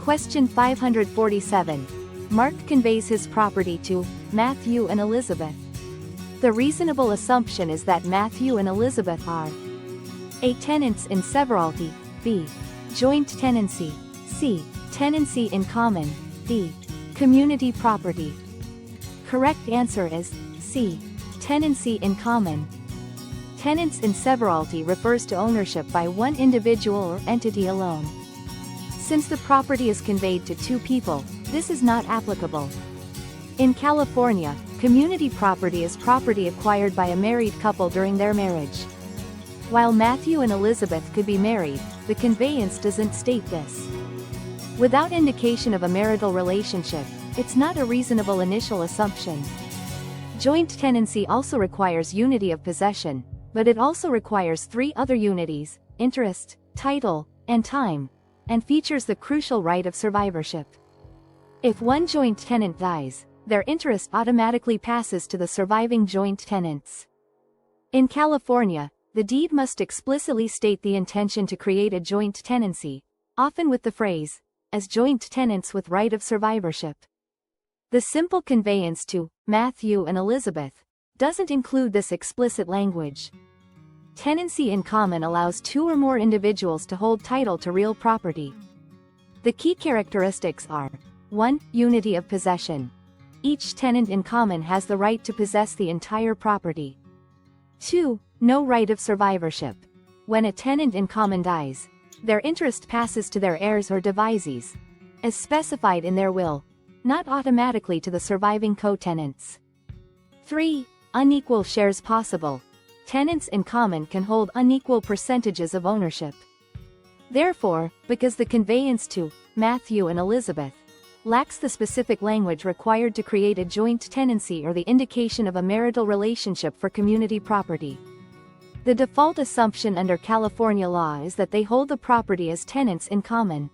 Question 547. Mark conveys his property to Matthew and Elizabeth. The reasonable assumption is that Matthew and Elizabeth are A. Tenants in severalty, B. Joint tenancy, C. Tenancy in common, D. Community property. Correct answer is C. Tenancy in common. Tenants in severalty refers to ownership by one individual or entity alone. Since the property is conveyed to two people, this is not applicable. In California, community property is property acquired by a married couple during their marriage. While Matthew and Elizabeth could be married, the conveyance doesn't state this. Without indication of a marital relationship, it's not a reasonable initial assumption. Joint tenancy also requires unity of possession, but it also requires three other unities: interest, title, and time, and features the crucial right of survivorship. If one joint tenant dies, their interest automatically passes to the surviving joint tenants. In California, the deed must explicitly state the intention to create a joint tenancy, often with the phrase, as joint tenants with right of survivorship. The simple conveyance to Matthew and Elizabeth doesn't include this explicit language. Tenancy in common allows two or more individuals to hold title to real property. The key characteristics are 1. Unity of possession. Each tenant in common has the right to possess the entire property. 2. No right of survivorship. When a tenant in common dies, their interest passes to their heirs or devisees, as specified in their will, not automatically to the surviving co-tenants. 3. Unequal shares possible. Tenants in common can hold unequal percentages of ownership. Therefore, because the conveyance to Matthew and Elizabeth lacks the specific language required to create a joint tenancy or the indication of a marital relationship for community property, the default assumption under California law is that they hold the property as tenants in common.